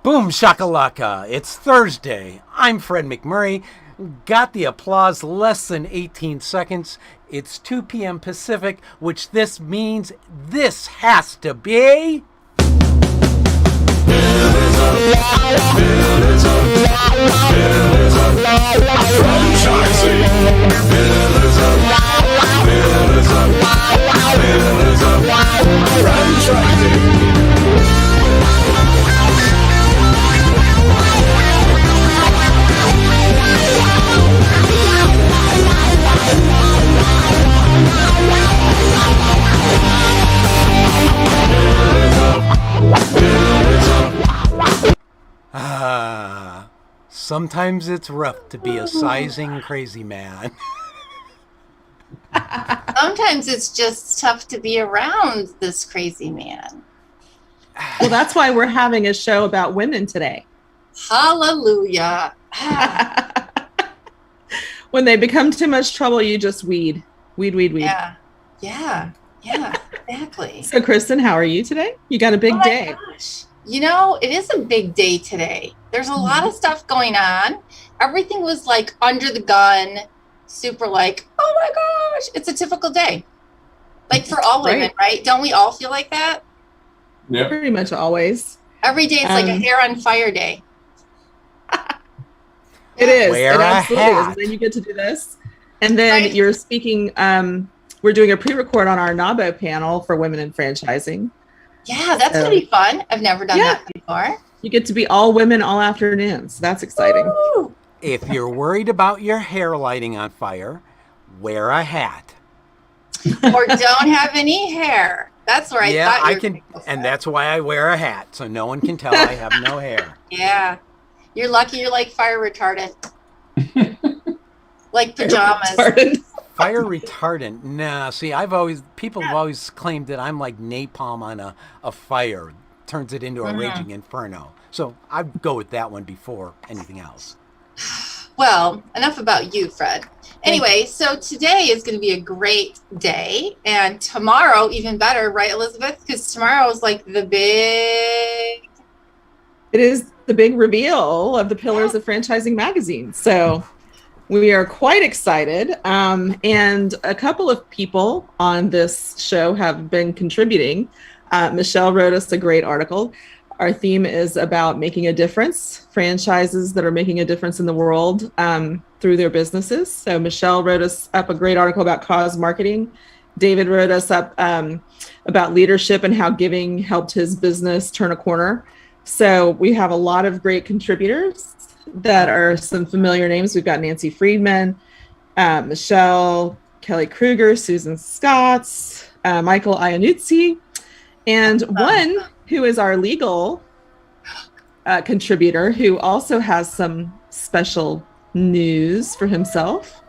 Boom shakalaka. It's Thursday. I'm Fred McMurray. Got the applause less than 18 seconds. It's 2 p.m. Pacific, which this means this has to be... Sometimes it's rough to be a sizing crazy man. Sometimes it's just tough to be around this crazy man. Well, that's why we're having a show about women today. Hallelujah. When they become too much trouble, you just weed. Weed. Yeah, exactly. So, Kristin, how are you today? You got a big day. Gosh. You know, it is a big day today. There's a lot of stuff going on. Everything was like under the gun, super like, oh my gosh, it's a typical day. Like for all women, right? Don't we all feel like that? Yeah. Pretty much always. Every day it's like a hair on fire day. It is. Wear it a absolutely hat. is. And then you get to do this. And then you're speaking, we're doing a pre-record on our NABO panel for women in franchising. Yeah, that's going to be fun. I've never done that before. You get to be all women all afternoon. So that's exciting. Woo! If you're worried about your hair lighting on fire, wear a hat. Or don't have any hair. That's where I thought you were going. And that's why I wear a hat, so no one can tell I have no hair. Yeah. You're lucky you're like fire retardant. Like pajamas. Fire retardant? Nah, see, people have always claimed that I'm like napalm on a fire. Turns it into a raging inferno. So I'd go with that one before anything else. Well, enough about you, Fred. Anyway, so today is going to be a great day. And tomorrow, even better, right, Elizabeth? Because tomorrow is like the big... It is the big reveal of the Pillars of Franchising magazine. So we are quite excited. And a couple of people on this show have been contributing. Michelle wrote us a great article. Our theme is about making a difference, franchises that are making a difference in the world through their businesses. So Michelle wrote us up a great article about cause marketing. David wrote us up about leadership and how giving helped his business turn a corner. So we have a lot of great contributors that are some familiar names. We've got Nancy Friedman, Michelle, Kelly Kruger, Susan Scotts, Michael Iannuzzi, and one who is our legal contributor who also has some special news for himself.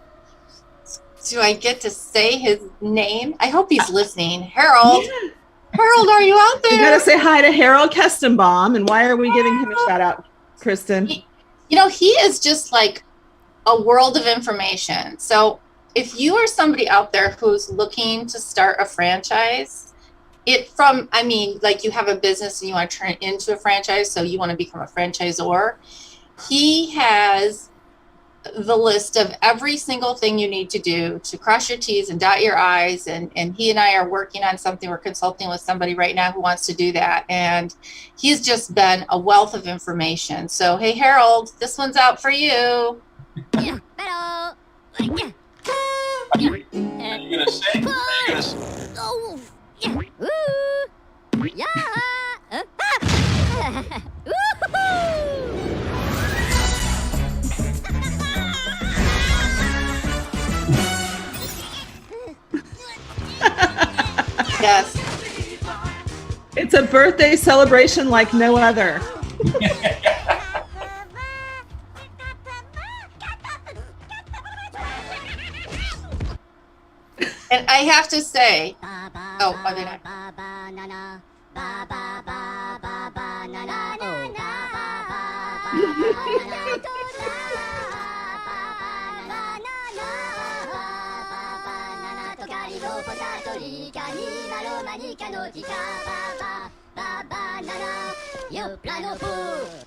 Do I get to say his name? I hope he's listening. Harold. Yeah. Harold, are you out there? You got to say hi to Harold Kestenbaum. And why are we giving him a shout out, Kristin? He is just like a world of information. So if you are somebody out there who's looking to start a franchise, you have a business and you want to turn it into a franchise, so you want to become a franchisor, he has the list of every single thing you need to do to cross your T's and dot your I's. And he and I are working on something. We're consulting with somebody right now who wants to do that. And he's just been a wealth of information. So, hey, Harold, this one's out for you. Yeah. Hello. Yeah. Are you going to sing? Oh. Yeah. Ooh. Yeah. Yes. It's a birthday celebration like no other. And I have to say, I did not. banana, yo plano pu,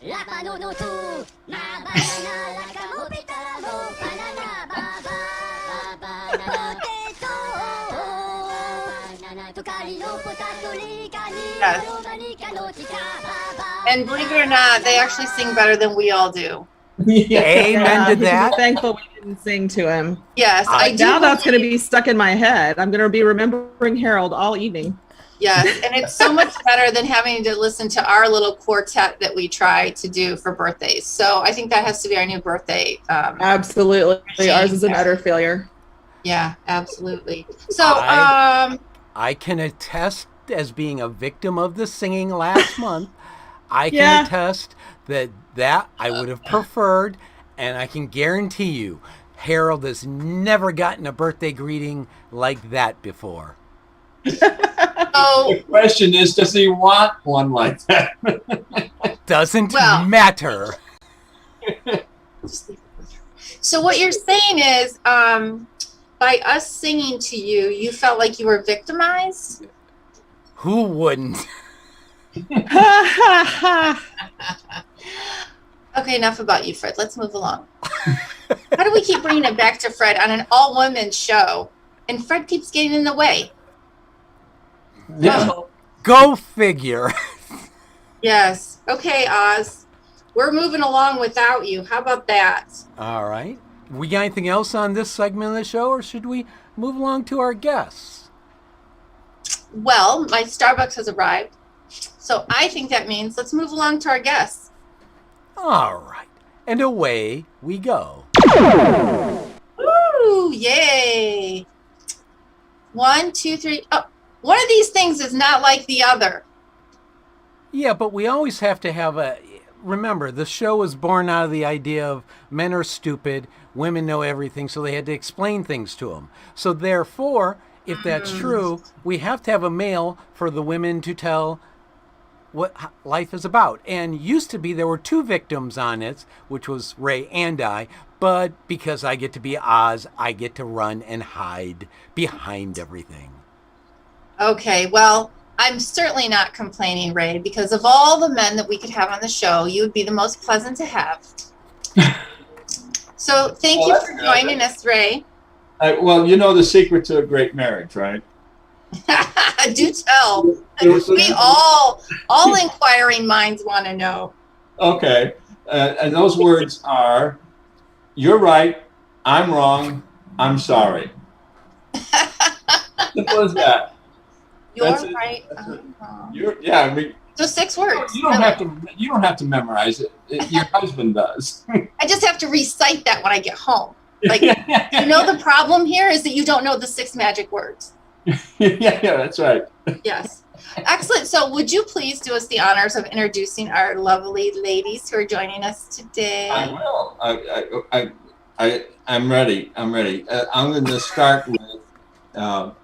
la pano no tu, ma banana, la camo pitaro, banana, banana, potato, banana, tukari no potato, Yes. And believe it or not, they actually sing better than we all do. Amen to You should that. be thankful we didn't sing to him. Yes, I do. Now that's going to be stuck in my head. I'm going to be remembering Harold all evening. Yes, and it's so much better than having to listen to our little quartet that we try to do for birthdays. So I think that has to be our new birthday. Absolutely. Ours is an utter failure. Yeah, absolutely. So I can attest as being a victim of the singing last month. I can attest that I would have preferred, and I can guarantee you, Harold has never gotten a birthday greeting like that before. The question is, does he want one like that? Doesn't matter. So what you're saying is, by us singing to you, you felt like you were victimized? Who wouldn't? Okay, enough about you, Fred. Let's move along. How do we keep bringing it back to Fred on an all-women show, and Fred keeps getting in the way? Yeah. Go figure. Yes. Okay, Oz. We're moving along without you. How about that? All right. We got anything else on this segment of the show, or should we move along to our guests? Well, my Starbucks has arrived, so I think that means let's move along to our guests. All right. And away we go. Woo! Yay! 1, 2, 3. Oh, one of these things is not like the other. Yeah, but we always have to have a... Remember, the show was born out of the idea of men are stupid, women know everything, so they had to explain things to them. So therefore, if that's true, we have to have a male for the women to tell what life is about. And used to be there were 2 victims on it, which was Ray and I, but because I get to be Oz, I get to run and hide behind everything. Okay, well, I'm certainly not complaining, Ray, because of all the men that we could have on the show, you would be the most pleasant to have. So thank you for joining us, Ray. Well, you know the secret to a great marriage, right? Do tell. We all inquiring minds want to know. Okay. And those words are, you're right, I'm wrong, I'm sorry. Simple as that. You're right. I'm wrong. I mean, so 6 words. You don't have to memorize it. Your husband does. I just have to recite that when I get home. Like, you know, the problem here is that you don't know the 6 magic words. Yeah, that's right. Yes. Excellent. So would you please do us the honors of introducing our lovely ladies who are joining us today? I will. I'm ready. I'm going to start with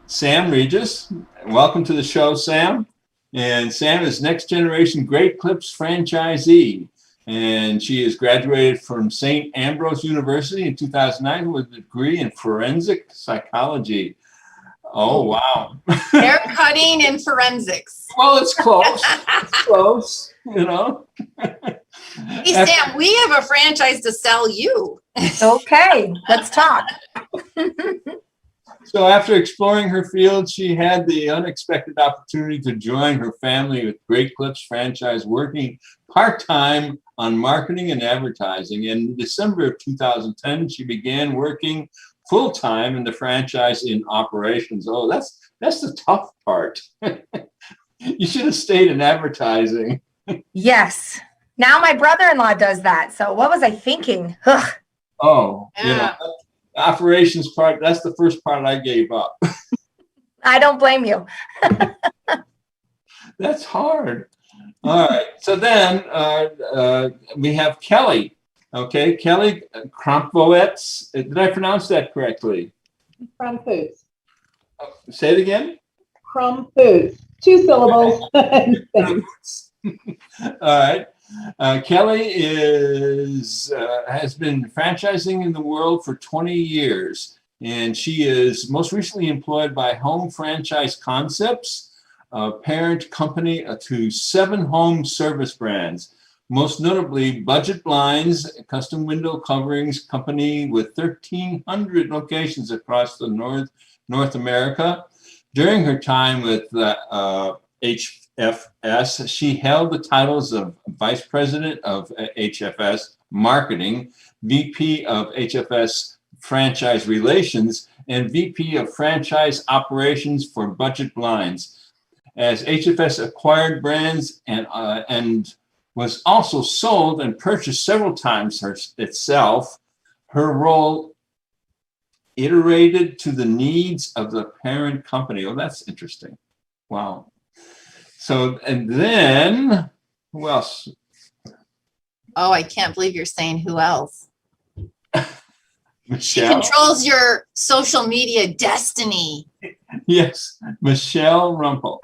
Sam Reges. Welcome to the show, Sam. And Sam is next generation Great Clips franchisee. And she has graduated from St. Ambrose University in 2009 with a degree in forensic psychology. Oh, wow. Hair cutting and forensics. Well, it's close. It's close, you know. Hey, Sam, we have a franchise to sell you. Okay, let's talk. So after exploring her field, she had the unexpected opportunity to join her family with Great Clips franchise, working part-time on marketing and advertising. In December of 2010, she began working full-time in the franchise in operations. Oh, that's the tough part. You should have stayed in advertising. Yes. Now my brother-in-law does that. So what was I thinking? Ugh. Oh, yeah. You know, the operations part, that's the first part I gave up. I don't blame you. That's hard. All right. So then we have Kelly. Okay, Kelly Crompvoets. Did I pronounce that correctly? Crompvoets. Say it again. Crompvoets. 2 syllables. All right. Kelly has been franchising in the world for 20 years, and she is most recently employed by Home Franchise Concepts, parent company to 7 home service brands. Most notably, Budget Blinds, a custom window coverings company with 1,300 locations across the North America. During her time with HFS, she held the titles of Vice President of HFS Marketing, VP of HFS Franchise Relations, and VP of Franchise Operations for Budget Blinds. As HFS acquired brands and was also sold and purchased several times itself, her role iterated to the needs of the parent company. Oh, that's interesting. Wow. So, and then, who else? Oh, I can't believe you're saying who else. She Michele. controls your social media destiny. Yes, Michele Rempel.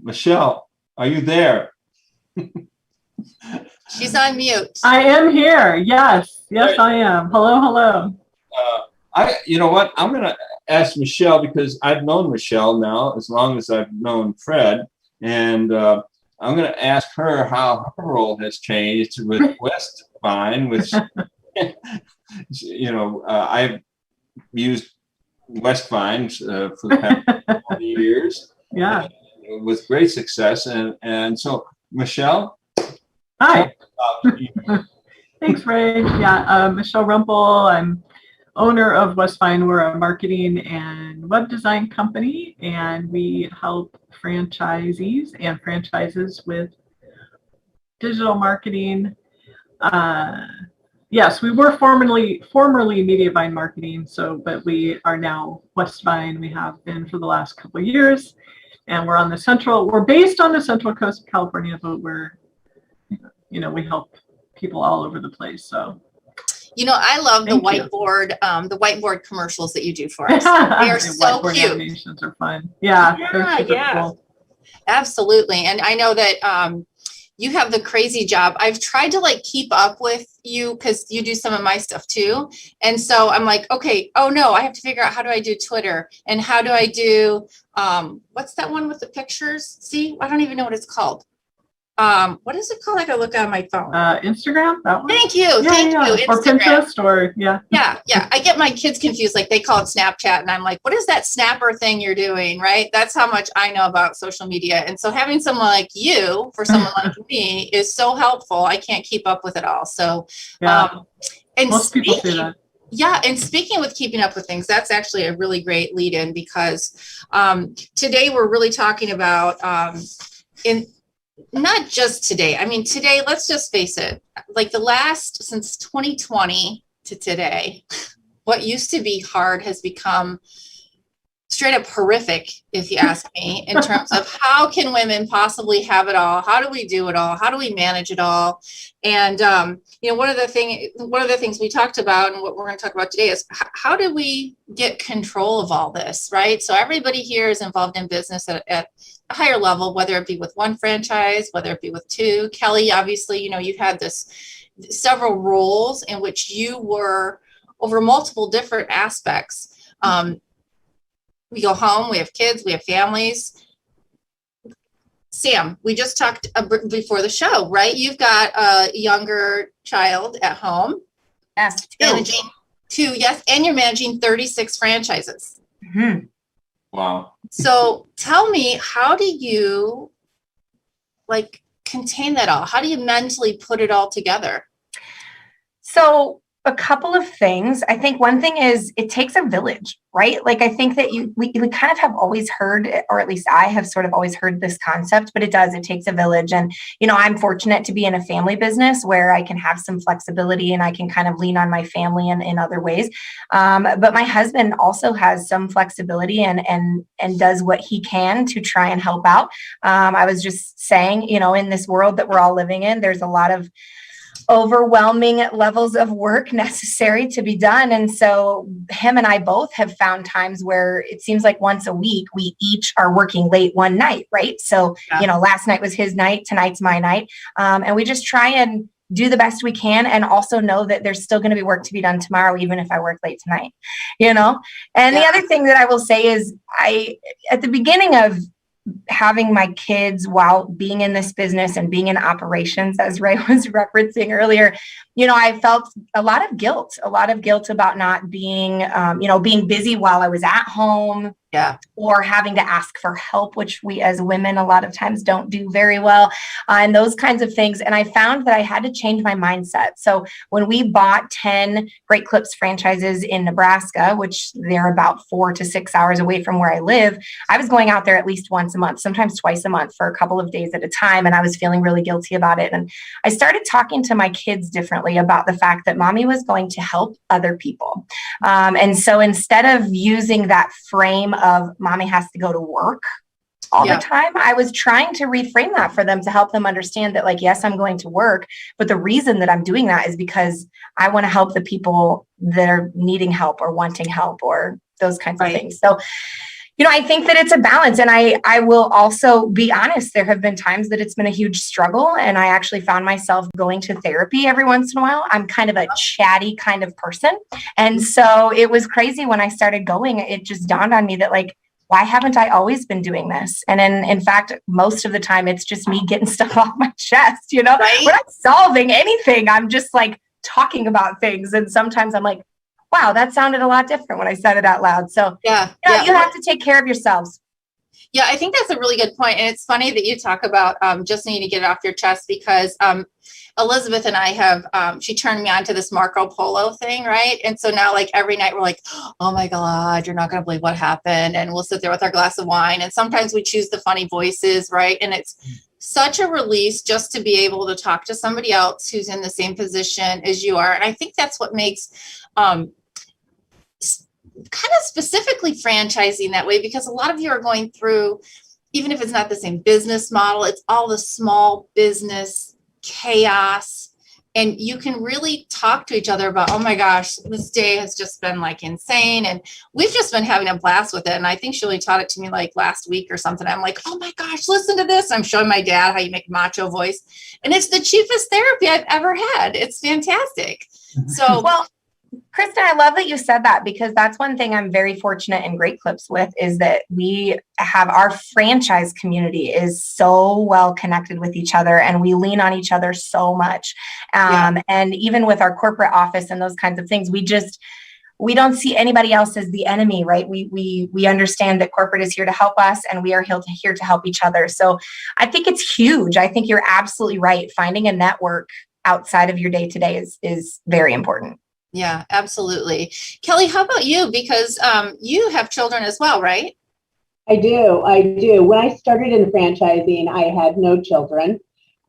Michele, are you there? She's on mute. I am here. Yes, I am. Hello. You know what? I'm going to ask Michele, because I've known Michele now as long as I've known Fred, and I'm going to ask her how her role has changed with WestVine, which I've used WestVine for the past 20 years. Yeah. With great success, and so Michele. Hi. Thanks, Ray. Yeah, Michele Rempel. I'm owner of WestVine. We're a marketing and web design company, and we help franchisees and franchises with digital marketing. Yes, we were formerly Mediavine Marketing, but we are now WestVine. We have been for the last couple of years, and we're based on the central coast of California, but we help people all over the place. So, I love the whiteboard commercials that you do for us. They are so cute. Animations are fun. Yeah, they're super cool. Absolutely. And I know that you have the crazy job. I've tried to keep up with you because you do some of my stuff too. And so I'm like, okay, oh no, I have to figure out how do I do Twitter and how do I do, what's that one with the pictures? See, I don't even know what it's called. What is it called? I gotta look on my phone. Instagram, that one? Thank you. Thank you. Instagram. Or Pinterest, or Yeah. I get my kids confused. They call it Snapchat, and I'm like, what is that snapper thing you're doing, right? That's how much I know about social media. And so having someone like you for someone like me is so helpful. I can't keep up with it all. So, and most people say that. Yeah, and speaking with keeping up with things, that's actually a really great lead in, because today we're really talking about not just today. I mean, today, let's just face it, since 2020 to today, what used to be hard has become straight up horrific, if you ask me, in terms of how can women possibly have it all? How do we do it all? How do we manage it all? And, one of the things we talked about and what we're going to talk about today is how do we get control of all this, right? So everybody here is involved in business at a higher level, whether it be with one franchise, whether it be with two. Kelly, obviously, you've had several roles in which you were over multiple different aspects. We go home, we have kids, we have families. Sam, we just talked before the show, right? You've got a younger child at home. Yes. Managing two, yes, and you're managing 36 franchises. Mm-hmm. Wow. So tell me, how do you contain that all? How do you mentally put it all together? So a couple of things. I think one thing is it takes a village, right? I think that we kind of have always heard, or at least I have sort of always heard this concept, but it takes a village. And, I'm fortunate to be in a family business where I can have some flexibility and I can kind of lean on my family in other ways. But my husband also has some flexibility and does what he can to try and help out. I was just saying, in this world that we're all living in, there's a lot of overwhelming levels of work necessary to be done. And so him and I both have found times where it seems like once a week, we each are working late one night, right? So, last night was his night, tonight's my night. And we just try and do the best we can, and also know that there's still going to be work to be done tomorrow, even if I work late tonight, And the other thing that I will say is at the beginning of having my kids while being in this business and being in operations, as Ray was referencing earlier, I felt a lot of guilt about not being, being busy while I was at home. Yeah. Or having to ask for help, which we as women a lot of times don't do very well, and those kinds of things. And I found that I had to change my mindset. So when we bought 10 Great Clips franchises in Nebraska, which they're about 4 to 6 hours away from where I live, I was going out there at least once a month, sometimes twice a month for a couple of days at a time. And I was feeling really guilty about it. And I started talking to my kids differently about the fact that mommy was going to help other people. And so instead of using that frame of mommy has to go to work all the time, I was trying to reframe that for them to help them understand that, like, yes, I'm going to work, but the reason that I'm doing that is because I want to help the people that are needing help or wanting help or those kinds of things. So, I think that it's a balance. And I will also be honest, there have been times that it's been a huge struggle. And I actually found myself going to therapy every once in a while. I'm kind of a chatty kind of person. And so it was crazy when I started going, it just dawned on me that, like, why haven't I always been doing this? And in fact, most of the time it's just me getting stuff off my chest, We're not solving anything. I'm just like talking about things. And sometimes I'm like, wow, that sounded a lot different when I said it out loud. So you have to take care of yourselves. Yeah, I think that's a really good point. And it's funny that you talk about just needing to get it off your chest, because Elizabeth and I have, she turned me on to this Marco Polo thing, right? And so now, like, every night we're like, oh my God, you're not going to believe what happened. And we'll sit there with our glass of wine. And sometimes we choose the funny voices, right? And it's such a release just to be able to talk to somebody else who's in the same position as you are. And I think that's what makes kind of specifically franchising that way, because a lot of you are going through, even if it's not the same business model, it's all the small business chaos. And you can really talk to each other about, oh my gosh, this day has just been like insane. And we've just been having a blast with it. And I think she only taught it to me like last week or something. I'm like, oh my gosh, listen to this. I'm showing my dad how you make macho voice. And it's the cheapest therapy I've ever had. It's fantastic. So, well, Kristin, I love that you said that, because that's one thing I'm very fortunate in Great Clips with, is that we have our franchise community is so well connected with each other, and we lean on each other so much. And even with our corporate office and those kinds of things, we don't see anybody else as the enemy, right? We understand that corporate is here to help us, and we are here to help each other. So I think it's huge. I think you're absolutely right. Finding a network outside of your day-to-day is very important. Yeah, absolutely. Kelly, how about you? Because you have children as well, right? I do. When I started in franchising, I had no children.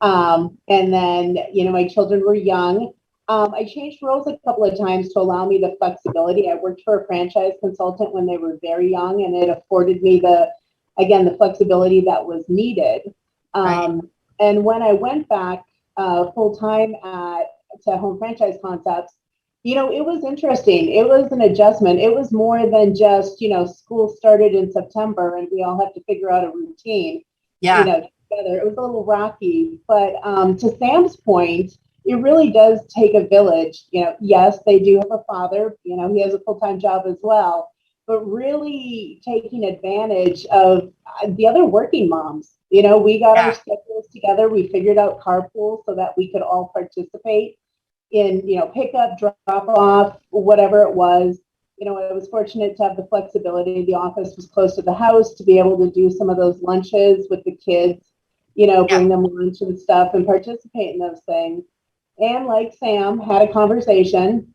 And then, my children were young. I changed roles a couple of times to allow me the flexibility. I worked for a franchise consultant when they were very young, and it afforded me the flexibility that was needed. And when I went back full time to Home Franchise Concepts, it was interesting. It was an adjustment. It was more than just, school started in September and we all have to figure out a routine, together. It was a little rocky, but to Sam's point, it really does take a village. Yes, they do have a father, he has a full-time job as well, but really taking advantage of the other working moms. We got our schedules together. We figured out carpool so that we could all participate in, pick up, drop off, whatever it was. I was fortunate to have the flexibility. The office was close to the house to be able to do some of those lunches with the kids, bring them lunch and stuff and participate in those things. And like Sam, had a conversation,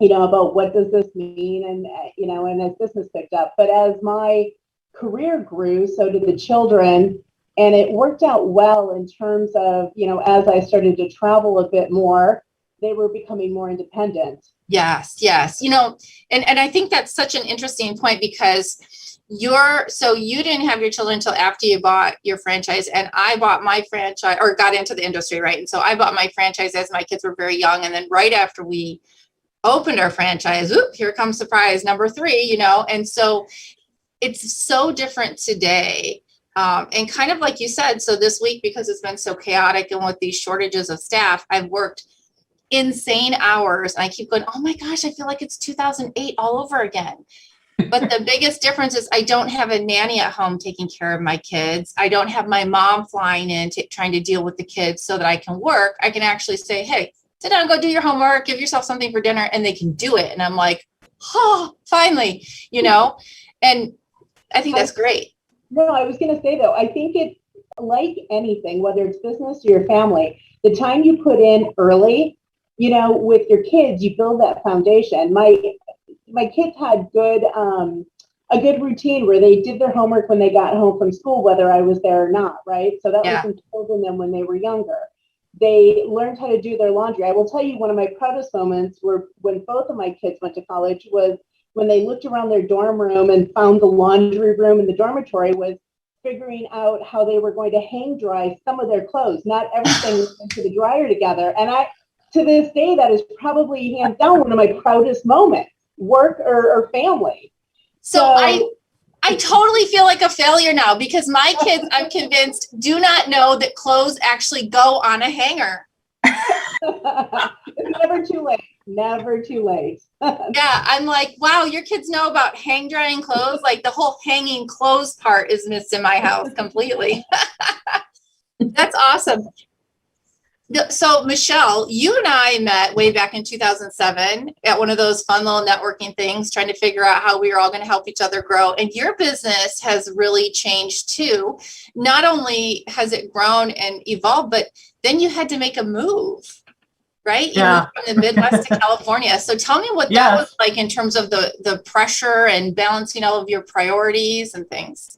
about what does this mean? And, and as business picked up. But as my career grew, so did the children. And it worked out well in terms of, as I started to travel a bit more, they were becoming more independent. Yes. And I think that's such an interesting point, because so you didn't have your children until after you bought your franchise, and I bought my franchise, or got into the industry, right? And so I bought my franchise as my kids were very young. And then right after we opened our franchise, here comes surprise number 3, and so it's so different today. And kind of like you said, so this week, because it's been so chaotic and with these shortages of staff, I've worked insane hours, and I keep going, oh my gosh, I feel like it's 2008 all over again. But the biggest difference is I don't have a nanny at home taking care of my kids. I don't have my mom flying in trying to deal with the kids so that I can work. I can actually say, hey, sit down, go do your homework, give yourself something for dinner, and they can do it. And I'm like, oh, finally, and I think that's great. No, I was going to say, though, I think it's like anything, whether it's business or your family, the time you put in early, with your kids, you build that foundation. My kids had a good routine where they did their homework when they got home from school, whether I was there or not, right? So that was instilled in them when they were younger. They learned how to do their laundry. I will tell you, one of my proudest moments were when both of my kids went to college was when they looked around their dorm room and found the laundry room in the dormitory was figuring out how they were going to hang dry some of their clothes. Not everything went into the dryer together. And to this day, that is probably hands down one of my proudest moments, work or family. So I totally feel like a failure now because my kids, I'm convinced, do not know that clothes actually go on a hanger. It's never too late. Never too late. Yeah, I'm like, wow, your kids know about hang drying clothes. Like the whole hanging clothes part is missed in my house completely. That's awesome. So Michele, you and I met way back in 2007 at one of those fun little networking things, trying to figure out how we were all going to help each other grow. And your business has really changed too. Not only has it grown and evolved, but then you had to make a move, right? You moved from the Midwest to California. So tell me what that was like in terms of the pressure and balancing all of your priorities and things.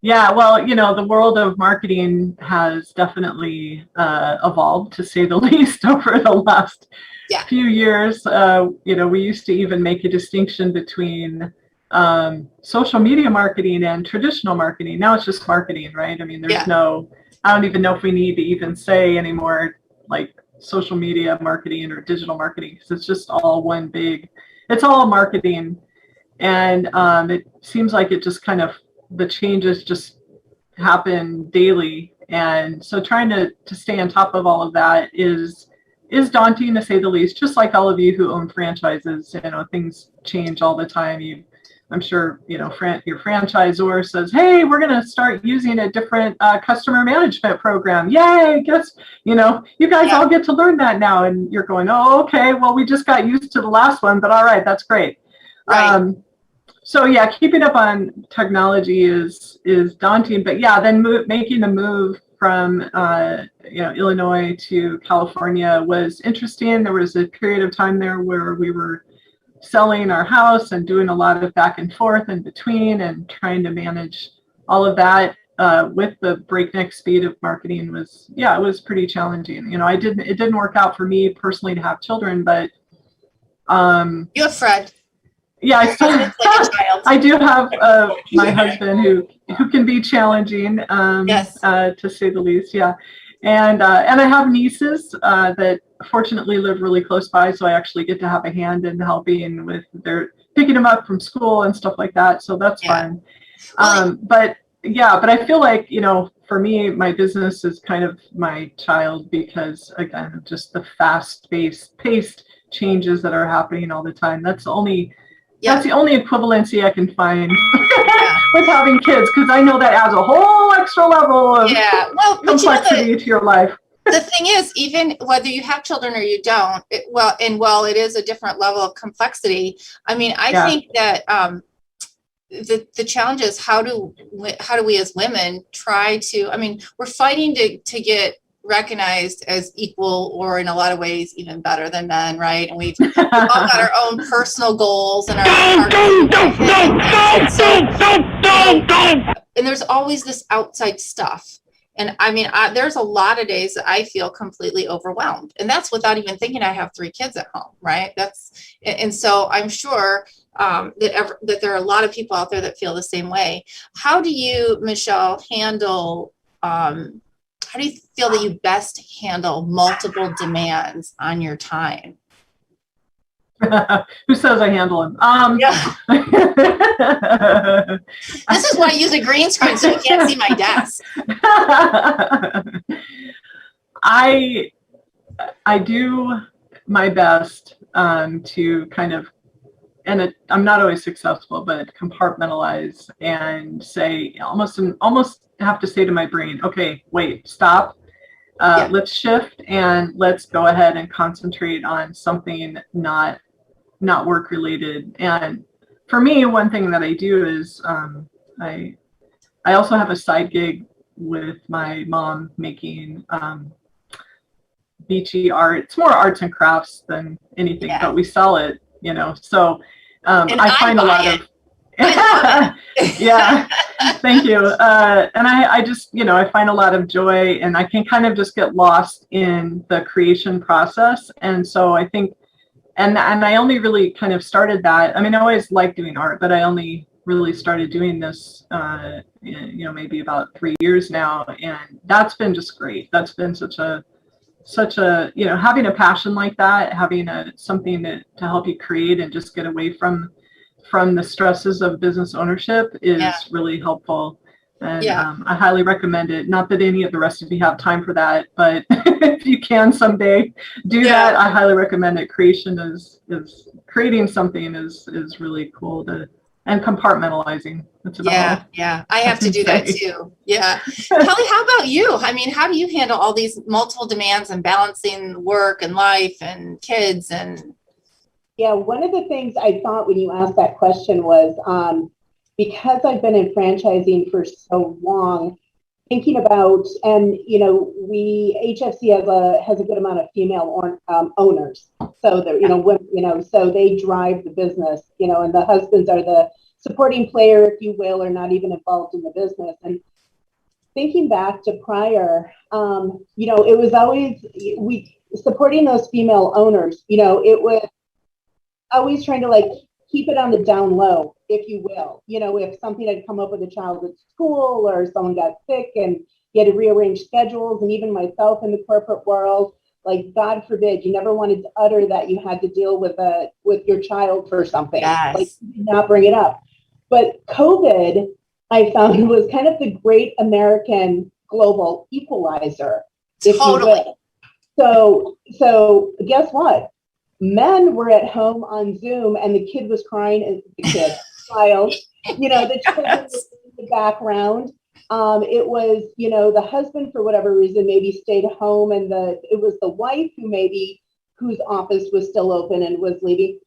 Yeah, well, the world of marketing has definitely evolved, to say the least, over the last few years. We used to even make a distinction between social media marketing and traditional marketing. Now it's just marketing, right? I mean, there's I don't even know if we need to even say anymore like social media marketing or digital marketing, because it's just all one big, it's all marketing. And it seems like it just kind of, the changes just happen daily. And so trying to stay on top of all of that is daunting, to say the least. Just like all of you who own franchises, things change all the time. I'm sure, your franchisor says, hey, we're going to start using a different customer management program. Yay, guess, you guys all get to learn that now. And you're going, oh, okay, well, we just got used to the last one, but all right, that's great. Right. So keeping up on technology is daunting, but then making the move from Illinois to California was interesting. There was a period of time there where we were selling our house and doing a lot of back and forth in between and trying to manage all of that with the breakneck speed of marketing it was pretty challenging. It didn't work out for me personally to have children, but you have Fred. Yeah, I do have my husband who can be challenging, to say the least. Yeah, and I have nieces that fortunately live really close by, so I actually get to have a hand in helping with their picking them up from school and stuff like that. So that's fun. But I feel like for me, my business is kind of my child because again, just the fast-paced changes that are happening all the time. That's the only equivalency I can find with having kids, because I know that adds a whole extra level of complexity to your life. The thing is, even whether you have children or you don't, it is a different level of complexity. I mean, I think that the challenge is how do we as women try to? I mean, we're fighting to get recognized as equal, or in a lot of ways even better than men, right? And we've all got our own personal goals and and there's always this outside stuff. And I mean, there's a lot of days that I feel completely overwhelmed, and that's without even thinking I have 3 kids at home, right? And so I'm sure that there are a lot of people out there that feel the same way. How do you, Michele, handle? How do you feel that you best handle multiple demands on your time? Who says I handle them? This is why I use a green screen, so you can't see my desk. I do my best to kind of I'm not always successful, but compartmentalize and say, almost have to say to my brain, okay, wait, stop. Let's shift and let's go ahead and concentrate on something not work related. And for me, one thing that I do is I also have a side gig with my mom making beachy art. It's more arts and crafts than anything, but we sell it, So I find a lot of yeah, thank you. And I just, I find a lot of joy, and I can kind of just get lost in the creation process. And so I think, and I only really kind of started that. I mean, I always liked doing art, but I only really started doing this, maybe about 3 years now. And that's been just great. That's been such a, having a passion like that, having something to help you create and just get away from the stresses of business ownership is really helpful. And I highly recommend it. Not that any of the rest of you have time for that, but if you can someday do that, I highly recommend it. Creation is creating something is really cool and compartmentalizing. That's about all. I have to do that too. Yeah. Kelly, how about you? I mean, how do you handle all these multiple demands and balancing work and life and kids and Yeah, one of the things I thought when you asked that question was because I've been in franchising for so long, thinking about, and HFC has a good amount of female owners, so they're women, so they drive the business, and the husbands are the supporting player, if you will, or not even involved in the business. And thinking back to prior, it was always supporting those female owners. It was always trying to keep it on the down low, if you will. If something had come up with a child at school or someone got sick and you had to rearrange schedules, and even myself in the corporate world, God forbid, you never wanted to utter that you had to deal with your child for something. Yes. Not bring it up. But COVID, I found, was kind of the great American global equalizer, if you will. So guess what? Men were at home on Zoom, and the kid was crying. The child, the children was in the background. It was, the husband, for whatever reason, maybe stayed home, and it was the wife whose office was still open and was leaving.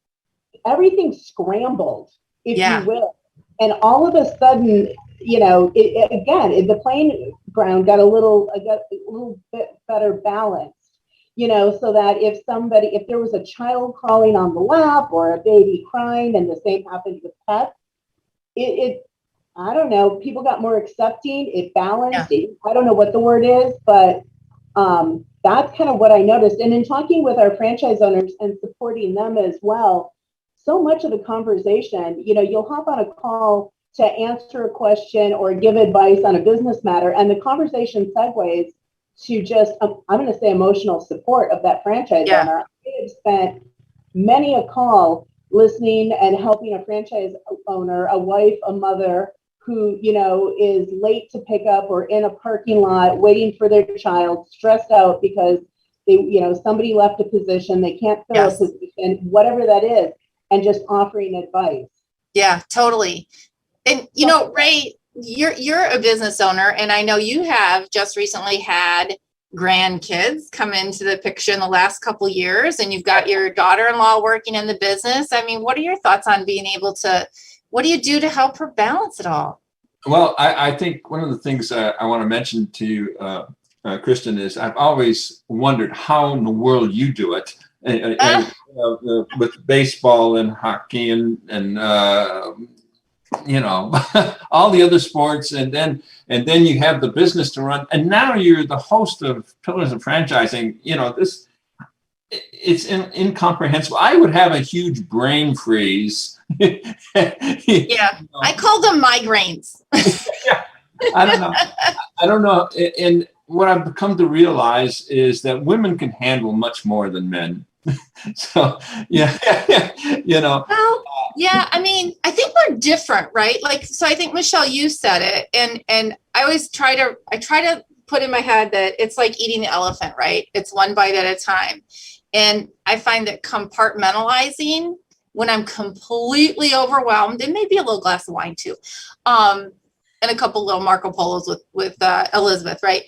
Everything scrambled, if you will. And all of a sudden, the playing ground got a little bit better balanced. So that if there was a child crawling on the lap or a baby crying, and the same happened with pets, I don't know, people got more accepting, it balanced. I don't know what the word is, but that's kind of what I noticed. And in talking with our franchise owners and supporting them as well, so much of the conversation, you'll hop on a call to answer a question or give advice on a business matter, and the conversation segues to just, I'm going to say, emotional support of that franchise owner. I have spent many a call listening and helping a franchise owner, a wife, a mother who, is late to pick up or in a parking lot waiting for their child, stressed out because they, somebody left a position, they can't fill a position, whatever that is, and just offering advice. Yeah, totally. And, Ray, you're a business owner, and I know you have just recently had grandkids come into the picture in the last couple years, and you've got your daughter-in-law working in the business. I mean, what are your thoughts on being able to, what do you do to help her balance it all? Well, I think one of the things I want to mention to you, Kristin, is I've always wondered how in the world you do it. With baseball and hockey and all the other sports, and then you have the business to run, and now you're the host of Pillars of Franchising. It's incomprehensible. I would have a huge brain freeze. I call them migraines. I don't know. And what I've come to realize is that women can handle much more than men. So, Well, I mean, I think we're different, right? So I think, Michele, you said it, and I always try to put in my head that it's like eating the elephant, right? It's one bite at a time. And I find that compartmentalizing when I'm completely overwhelmed, and maybe a little glass of wine too, and a couple little Marco Polos with Elizabeth, right?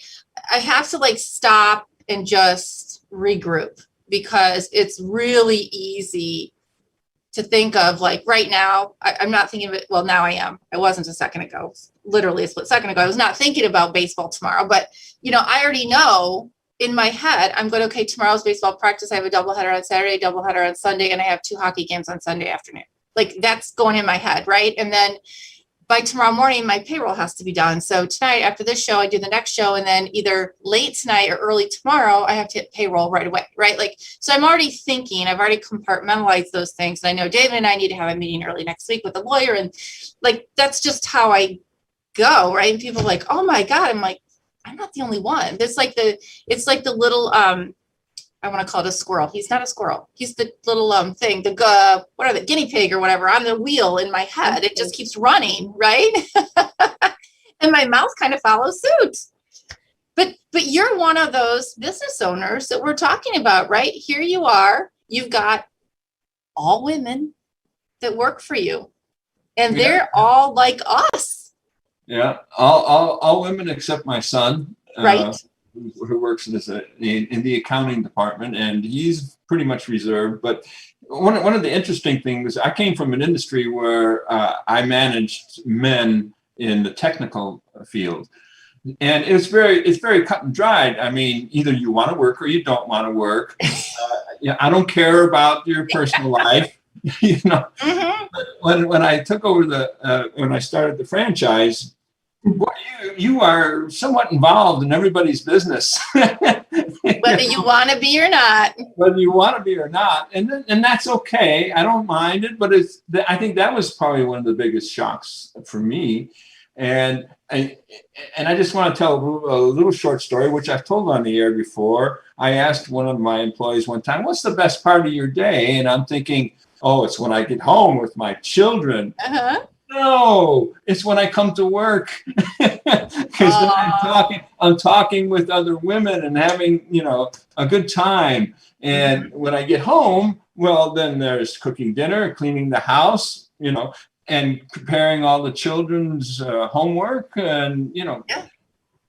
I have to like stop and just regroup, because it's really easy to think of like right now. I'm not thinking of it. Well, now I am. I wasn't a second ago, literally a split second ago. I was not thinking about baseball tomorrow, but I already know in my head, I'm going, okay, tomorrow's baseball practice. I have a doubleheader on Saturday, doubleheader on Sunday, and I have 2 hockey games on Sunday afternoon. Like that's going in my head, right? And then by tomorrow morning, my payroll has to be done. So tonight after this show, I do the next show, and then either late tonight or early tomorrow, I have to hit payroll right away, right? Like, so I'm already thinking, I've already compartmentalized those things. And I know David and I need to have a meeting early next week with a lawyer. And like, that's just how I go, right? And people are like, oh my God. I'm like, I'm not the only one. It's like the little, I want to call it a squirrel. He's not a squirrel. He's the little thing, the guinea pig or whatever on the wheel in my head. It just keeps running, right? And my mouth kind of follows suit. But you're one of those business owners that we're talking about, right? Here you are. You've got all women that work for you, and they're all like us. Yeah, all women except my son. Right. Who works in the accounting department, and he's pretty much reserved. But one of the interesting things, I came from an industry where I managed men in the technical field, and it's very cut and dried. I mean, either you want to work or you don't want to work. I don't care about your personal life. Mm-hmm. When I took over when I started the franchise, well, you are somewhat involved in everybody's business, whether you want to be or not. Whether you want to be or not, and that's okay. I don't mind it, but I think that was probably one of the biggest shocks for me. And I just want to tell a little short story, which I've told on the air before. I asked one of my employees one time, "What's the best part of your day?" And I'm thinking, "Oh, it's when I get home with my children." Uh-huh. No, it's when I come to work, because I'm talking with other women and having, a good time. And when I get home, well, then there's cooking dinner, cleaning the house, and preparing all the children's homework, and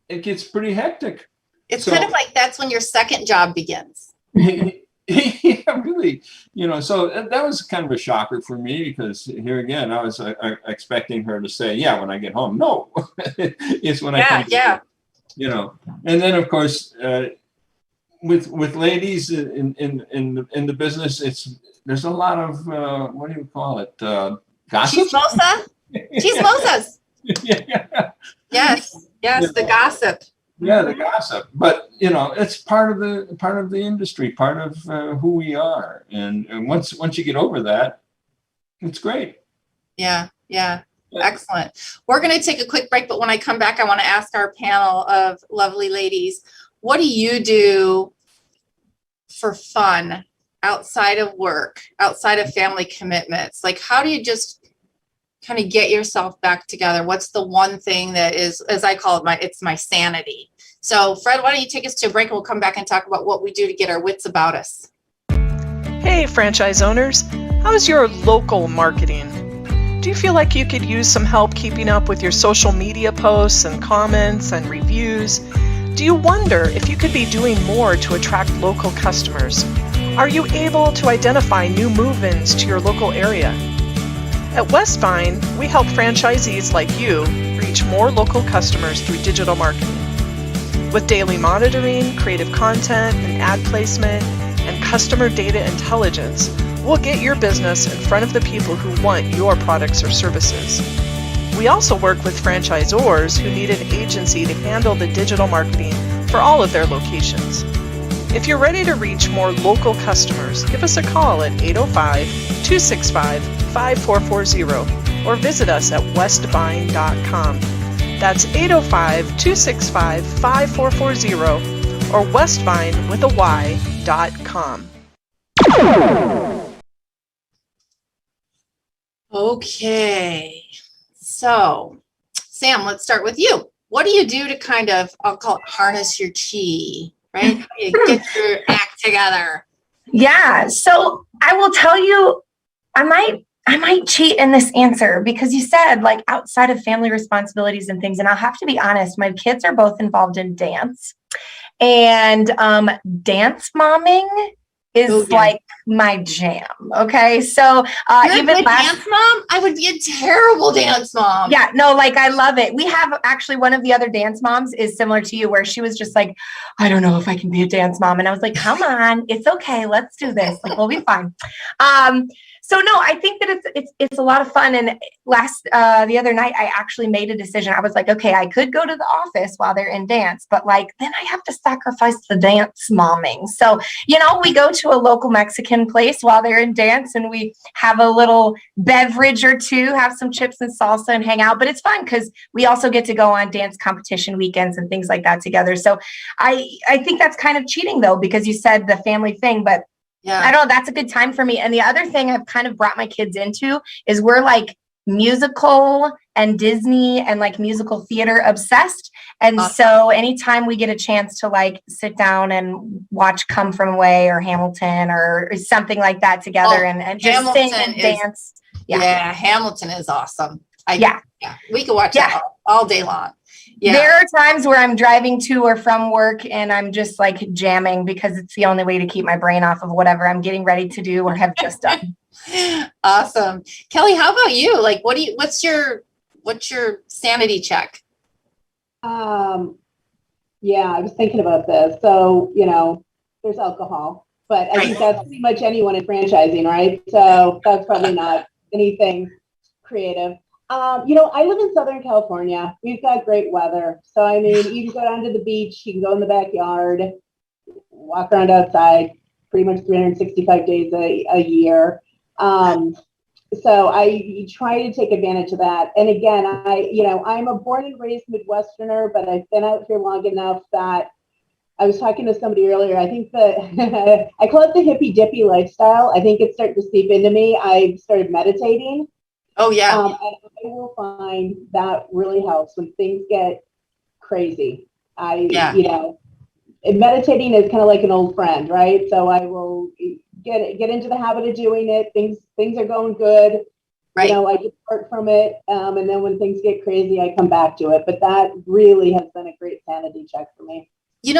it gets pretty hectic. It's kind of like that's when your second job begins. Yeah, really. So that was kind of a shocker for me, because here again, I was expecting her to say, "Yeah, when I get home." No, it's when I come to work, And then, of course, with ladies in the business, there's a lot of what do you call it? Gossip. Chismosas. Yeah. Yes, the gossip. Yeah, the gossip, but it's part of the industry, part of who we are, and once you get over that, it's great. Yeah, excellent. We're going to take a quick break, but when I come back, I want to ask our panel of lovely ladies, what do you do for fun outside of work, outside of family commitments? Like, how do you just kind of get yourself back together? What's the one thing that is, as I call it, it's my sanity? So Fred, why don't you take us to a break, and we'll come back and talk about what we do to get our wits about us. Hey, franchise owners, how's your local marketing? Do you feel like you could use some help keeping up with your social media posts and comments and reviews? Do you wonder if you could be doing more to attract local customers? Are you able to identify new move-ins to your local area? At WestVine, we help franchisees like you reach more local customers through digital marketing. With daily monitoring, creative content, and ad placement, and customer data intelligence, we'll get your business in front of the people who want your products or services. We also work with franchisors who need an agency to handle the digital marketing for all of their locations. If you're ready to reach more local customers, give us a call at 805-265-5440 or visit us at westvine.com. That's 805-265-5440 or westvine.com. Okay, so Sam, let's start with you. What do you do to kind of, I'll call it harness your chi, right? How do you get your act together? Yeah, so I will tell you, I might cheat in this answer because you said like outside of family responsibilities and things. And I'll have to be honest, my kids are both involved in dance, and dance momming is like my jam. Okay. So you're even a good dance mom? I would be a terrible dance mom. Yeah, no, like I love it. We have actually one of the other dance moms is similar to you, where she was just like, I don't know if I can be a dance mom. And I was like, come on, it's okay. Let's do this. Like, we'll be fine. So no, I think that it's a lot of fun. And the other night, I actually made a decision. I was like, okay, I could go to the office while they're in dance, but like then I have to sacrifice the dance momming. So, we go to a local Mexican place while they're in dance, and we have a little beverage or two, have some chips and salsa and hang out. But it's fun because we also get to go on dance competition weekends and things like that together. So I think that's kind of cheating though, because you said the family thing, but yeah, I don't know, that's a good time for me. And the other thing I've kind of brought my kids into is we're like musical and Disney and like musical theater obsessed. And so anytime we get a chance to like sit down and watch Come From Away or Hamilton or something like that together and just Hamilton sing and dance. Yeah, Hamilton is awesome. Yeah, we could watch that all day long. Yeah. There are times where I'm driving to or from work and I'm just like jamming because it's the only way to keep my brain off of whatever I'm getting ready to do or have just done. Awesome. Kelly, how about you? Like, what's your sanity check? Yeah, I was thinking about this. So, there's alcohol, but I think that's pretty much anyone in franchising, right? So that's probably not anything creative. I live in Southern California. We've got great weather. So, I mean, you can go down to the beach, you can go in the backyard, walk around outside pretty much 365 days a year. So I try to take advantage of that. And again, I'm a born and raised Midwesterner, but I've been out here long enough that I was talking to somebody earlier. I think that I call it the hippy dippy lifestyle. I think it's starting to seep into me. I started meditating. Oh, yeah. And I will find that really helps when things get crazy. Meditating is kind of like an old friend, right? So I will get into the habit of doing it. Things are going good. Right. I depart from it. And then when things get crazy, I come back to it. But that really has been a great sanity check for me.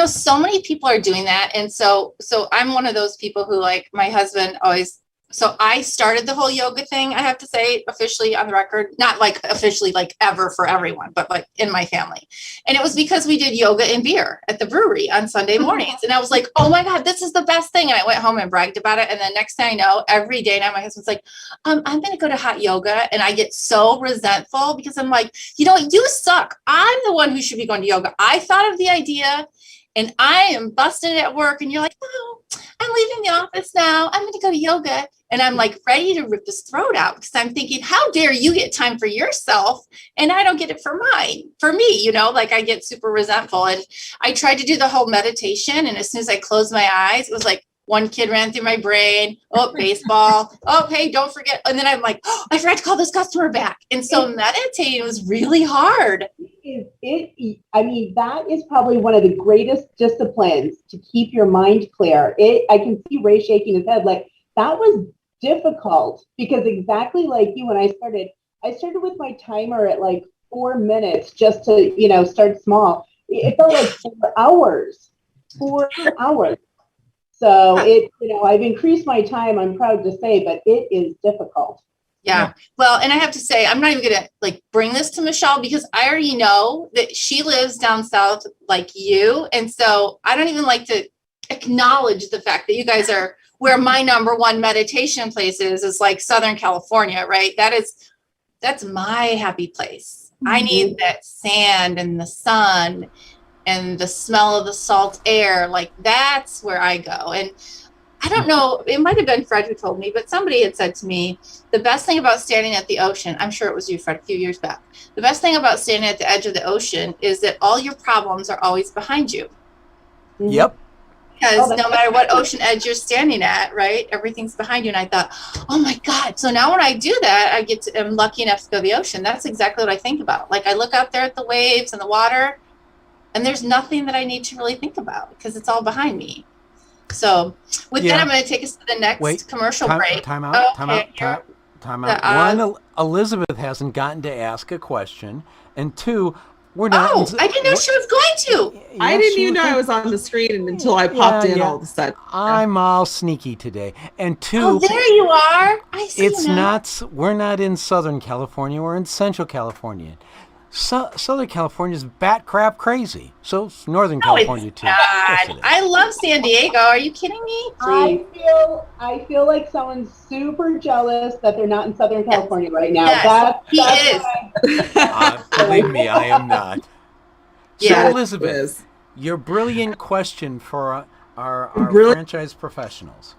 So many people are doing that. And so I'm one of those people who, like, my husband always, so I started the whole yoga thing, I have to say, officially on the record, not like officially like ever for everyone, but like in my family. And it was because we did yoga and beer at the brewery on Sunday mornings. And I was like, oh my God, this is the best thing. And I went home and bragged about it. And then next thing I know, every day now my husband's like, I'm going to go to hot yoga. And I get so resentful because I'm like, you suck. I'm the one who should be going to yoga. I thought of the idea. And I am busted at work, and you're like, oh, I'm leaving the office now. I'm going to go to yoga. And I'm like ready to rip his throat out because I'm thinking, how dare you get time for yourself and I don't get it for me, like I get super resentful. And I tried to do the whole meditation. And as soon as I closed my eyes, it was like one kid ran through my brain. Oh, baseball. Oh, hey, don't forget. And then I'm like, oh, I forgot to call this customer back. And so meditating was really hard. That is probably one of the greatest disciplines to keep your mind clear. I can see Ray shaking his head like that was difficult because exactly like you, when I started with my timer at like 4 minutes just to, start small. It felt like 4 hours. So I've increased my time, I'm proud to say, but it is difficult. Yeah. Well, and I have to say, I'm not even going to like bring this to Michele because I already know that she lives down south like you. And so I don't even like to acknowledge the fact that you guys are where my number one meditation place is like Southern California, right? That's my happy place. Mm-hmm. I need that sand and the sun and the smell of the salt air. Like that's where I go. And I don't know, it might have been Fred who told me, but somebody had said to me, the best thing about standing at the ocean, I'm sure it was you, Fred, a few years back. The best thing about standing at the edge of the ocean is that all your problems are always behind you. Yep. Because no matter what ocean edge you're standing at, right, everything's behind you. And I thought, oh my God. So now when I do that, I'm lucky enough to go to the ocean. That's exactly what I think about. Like I look out there at the waves and the water, and there's nothing that I need to really think about because it's all behind me. So with Yeah. that, I'm going to take us to the next commercial break. Time out. here. Time out. One, Elizabeth hasn't gotten to ask a question, and two, we're not. I didn't know she was going to. I didn't even know I was on the screen until I popped in all of a sudden. I'm all sneaky today. And two, Oh, there you are. I see it's you now. not. We're not in Southern California. We're in Central California. Southern California is bat crap crazy. So it's Northern California too. Yes, it is. I love San Diego. Are you kidding me? I feel like someone's super jealous that they're not in Southern California right now. Yes, he is. Believe me, I am not. Yeah. So Elizabeth, your brilliant question for our franchise professionals.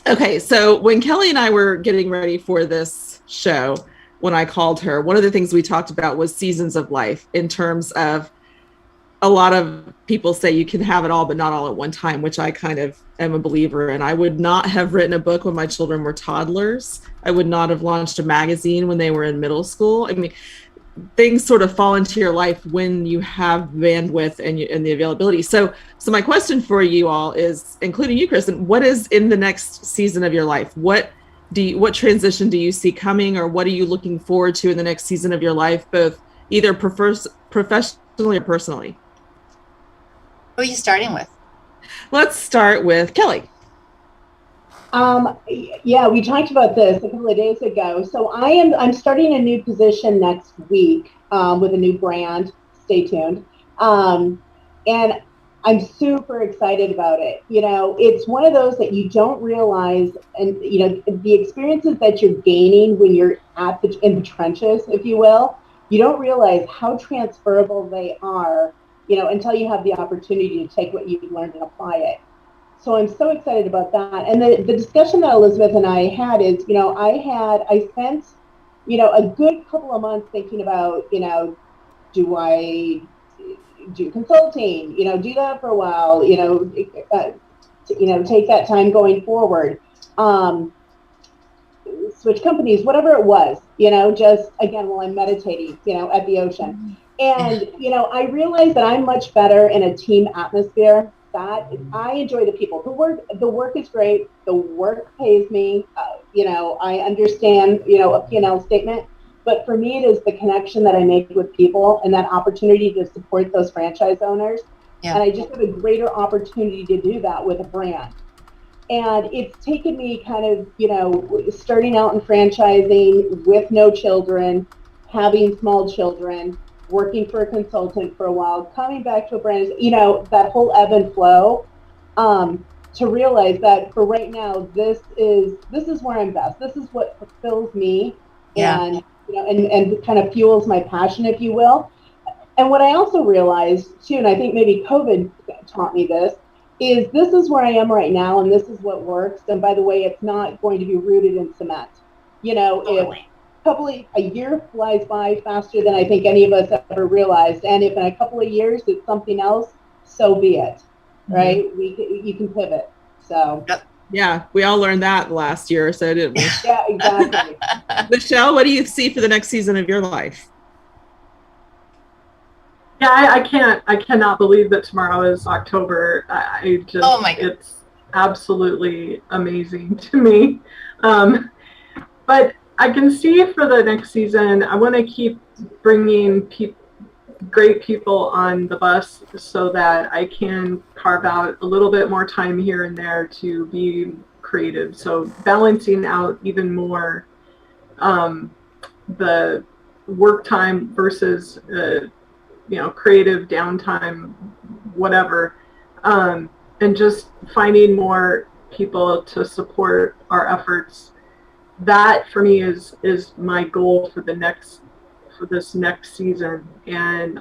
Okay, so when Kelly and I were getting ready for this show, when I called her, one of the things we talked about was seasons of life, in terms of a lot of people say you can have it all, but not all at one time, which I kind of am a believer in. I would not have written a book when my children were toddlers. I would not have launched a magazine when they were in middle school. I mean, things sort of fall into your life when you have bandwidth and the availability. So my question for you all is, including you, Kristin, what is in the next season of your life? What transition do you see coming, or what are you looking forward to in the next season of your life, both either professionally or personally? Who are you starting with? Let's start with Kelly. Yeah, we talked about this a couple of days ago. So I'm starting a new position next week with a new brand. Stay tuned. And I'm super excited about it. You know, it's one of those that you don't realize, and you know, the experiences that you're gaining when you're in the trenches, if you will, you don't realize how transferable they are, you know, until you have the opportunity to take what you've learned and apply it. So I'm so excited about that. And the discussion that Elizabeth and I had is, you know, I spent, you know, a good couple of months thinking about, you know, do I do consulting, you know, do that for a while, you know, take that time going forward, switch companies, whatever it was, you know, just again, while I'm meditating, you know, at the ocean. And, you know, I realized that I'm much better in a team atmosphere. That I enjoy the people. The work is great. The work pays me. You know, I understand, you know, a P&L statement. But for me, it is the connection that I make with people and that opportunity to support those franchise owners. Yeah. And I just have a greater opportunity to do that with a brand. And it's taken me kind of, you know, starting out in franchising with no children, having small children, working for a consultant for a while, coming back to a brand, you know, that whole ebb and flow, to realize that for right now, this is where I'm best. This is what fulfills me. Yeah. And, you know, and kind of fuels my passion, if you will. And what I also realized too, and I think maybe COVID taught me this is where I am right now, and this is what works. And by the way, it's not going to be rooted in cement. You know, totally. If a year flies by faster than I think any of us ever realized, and if in a couple of years it's something else, so be it, right? You can pivot. So. Yeah, we all learned that last year or so, didn't we? Yeah, exactly. Michelle, what do you see for the next season of your life? Yeah, I cannot believe that tomorrow is October. I just, oh my God. It's absolutely amazing to me. But I can see for the next season, I want to keep bringing great people on the bus so that I can carve out a little bit more time here and there to be creative. So balancing out even more the work time versus you know, creative downtime, whatever, and just finding more people to support our efforts. That for me is my goal for this next season. And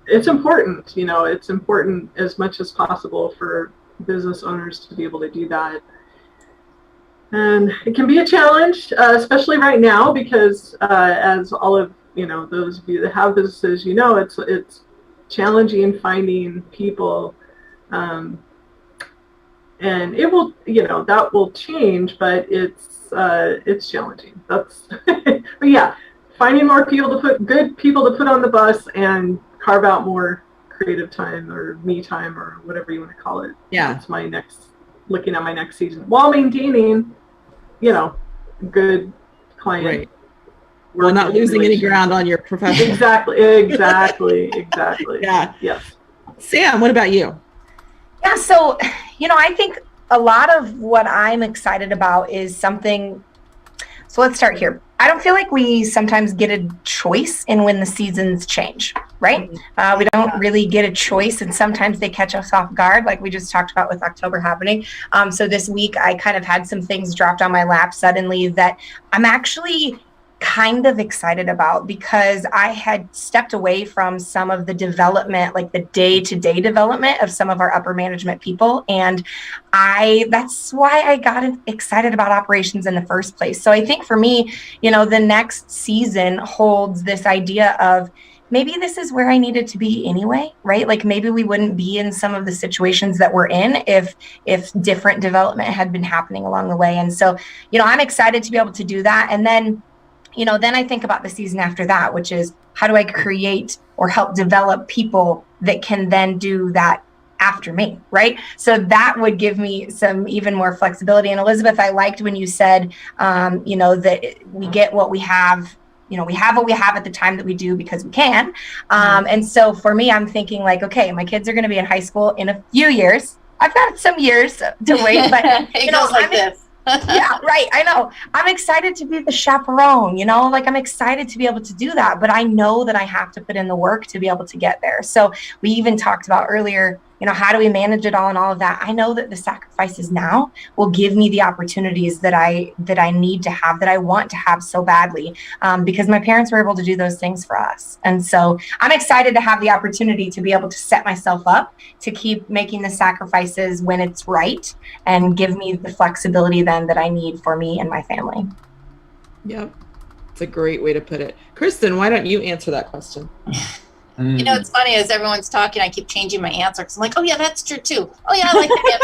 it's important, you know, it's important as much as possible for business owners to be able to do that. And it can be a challenge, especially right now, because as all of, you know, those of you that have businesses, you know, it's challenging finding people, and it will, you know, that will change, but it's challenging. That's, but yeah, finding more people good people to put on the bus and carve out more creative time or me time or whatever you want to call it. Yeah. It's looking at my next season while maintaining, good client. Right. Well, not losing any ground on your profession. Exactly. Yeah. Yes. Sam, what about you? Yeah, so, I think a lot of what I'm excited about is something. So let's start here. I don't feel like we sometimes get a choice in when the seasons change, right? We don't really get a choice, and sometimes they catch us off guard, like we just talked about with October happening. So this week, I kind of had some things dropped on my lap suddenly that I'm actually kind of excited about, because I had stepped away from some of the development, like the day-to-day development of some of our upper management people. And that's why I got excited about operations in the first place. So I think for me, the next season holds this idea of maybe this is where I needed to be anyway, right? Like maybe we wouldn't be in some of the situations that we're in if different development had been happening along the way. And so, I'm excited to be able to do that. And then then I think about the season after that, which is how do I create or help develop people that can then do that after me, right? So that would give me some even more flexibility. And Elizabeth, I liked when you said, that we get what we have, we have what we have at the time that we do because we can. And so for me, I'm thinking like, okay, my kids are going to be in high school in a few years. I've got some years to wait, but it goes like this. Yeah, right. I know. I'm excited to be the chaperone, like I'm excited to be able to do that, but I know that I have to put in the work to be able to get there. So we even talked about earlier, how do we manage it all and all of that? I know that the sacrifices now will give me the opportunities that I need to have, that I want to have so badly, because my parents were able to do those things for us. And so I'm excited to have the opportunity to be able to set myself up to keep making the sacrifices when it's right and give me the flexibility then that I need for me and my family. Yep. It's a great way to put it. Kristin, why don't you answer that question? It's funny, as everyone's talking, I keep changing my answer because I'm like, oh yeah, that's true too. Oh yeah, I like that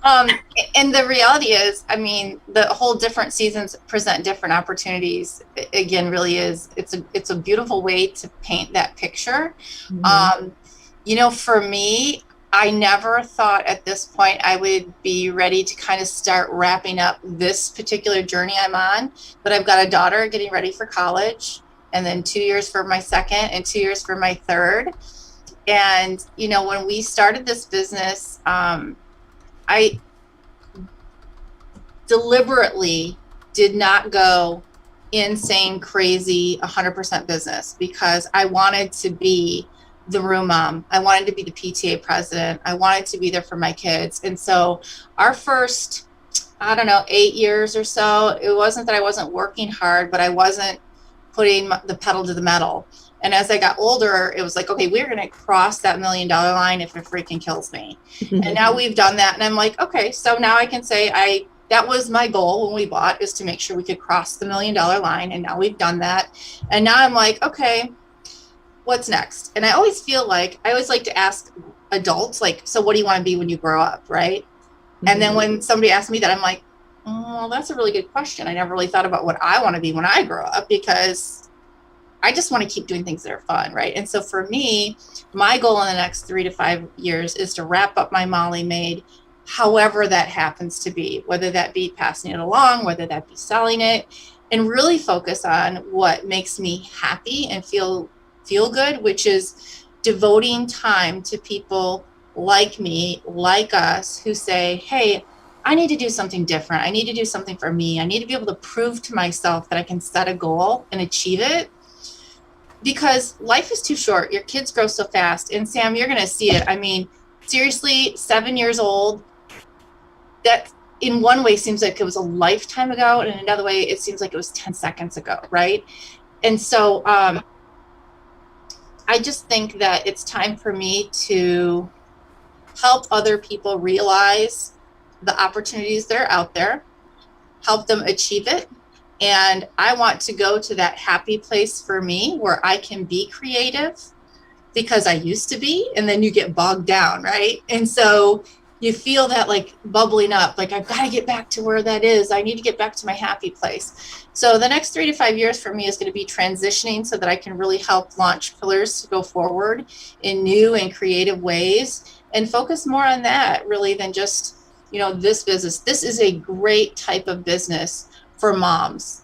answer too. And the reality is, the whole different seasons present different opportunities. Again, really is. It's a beautiful way to paint that picture. For me, I never thought at this point I would be ready to kind of start wrapping up this particular journey I'm on. But I've got a daughter getting ready for college, and then 2 years for my second and 2 years for my third. And, when we started this business, I deliberately did not go insane, crazy, 100% business, because I wanted to be the room mom. I wanted to be the PTA president. I wanted to be there for my kids. And so our first, 8 years or so, it wasn't that I wasn't working hard, but I wasn't putting the pedal to the metal. And as I got older, it was like, okay, we're going to cross that $1 million line if it freaking kills me. And now we've done that. And I'm like, okay, so now I can say that was my goal when we bought, is to make sure we could cross the $1 million line. And now we've done that. And now I'm like, okay, what's next? And I always like to ask adults, like, so what do you want to be when you grow up? Right. And then when somebody asks me that, I'm like, well, that's a really good question. I never really thought about what I want to be when I grow up, because I just want to keep doing things that are fun, right? And so for me, my goal in the next 3 to 5 years is to wrap up my Molly Maid, however that happens to be, whether that be passing it along, whether that be selling it, and really focus on what makes me happy and feel good, which is devoting time to people like me, like us, who say, hey, I need to do something different. I need to do something for me. I need to be able to prove to myself that I can set a goal and achieve it, because life is too short. Your kids grow so fast. And Sam, you're going to see it. Seriously, 7 years old, that in one way seems like it was a lifetime ago. And in another way, it seems like it was 10 seconds ago. Right. And so I just think that it's time for me to help other people realize the opportunities that are out there, help them achieve it. And I want to go to that happy place for me where I can be creative, because I used to be, and then you get bogged down, right? And so you feel that like bubbling up, like I've got to get back to where that is. I need to get back to my happy place. So the next 3 to 5 years for me is going to be transitioning so that I can really help launch pillars to go forward in new and creative ways and focus more on that really than just, you know, this business. This is a great type of business for moms.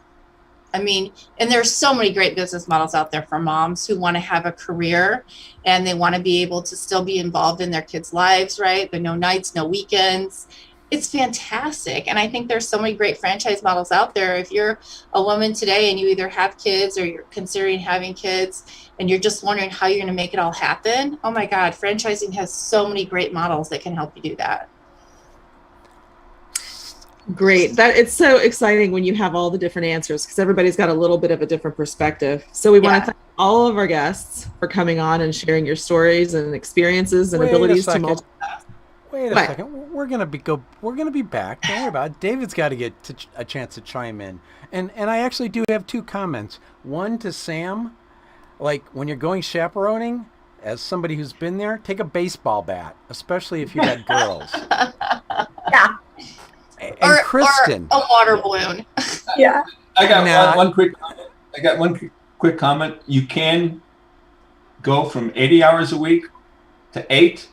I mean, and there's so many great business models out there for moms who want to have a career and they want to be able to still be involved in their kids' lives, right? But no nights, no weekends. It's fantastic. And I think there's so many great franchise models out there. If you're a woman today and you either have kids or you're considering having kids and you're just wondering how you're going to make it all happen, oh my God, franchising has so many great models that can help you do that. Great. That it's so exciting when you have all the different answers because everybody's got a little bit of a different perspective. So we want to thank all of our guests for coming on and sharing your stories and experiences and abilities to multitask. Wait a second. We're gonna be back. Don't worry about it. David's got to get a chance to chime in. And I actually do have 2 comments. One to Sam, like when you're going chaperoning, as somebody who's been there, take a baseball bat, especially if you got girls. Yeah. And Kristin, or a water balloon. Yeah. I got one quick comment. I got one quick comment. You can go from 80 hours a week to 8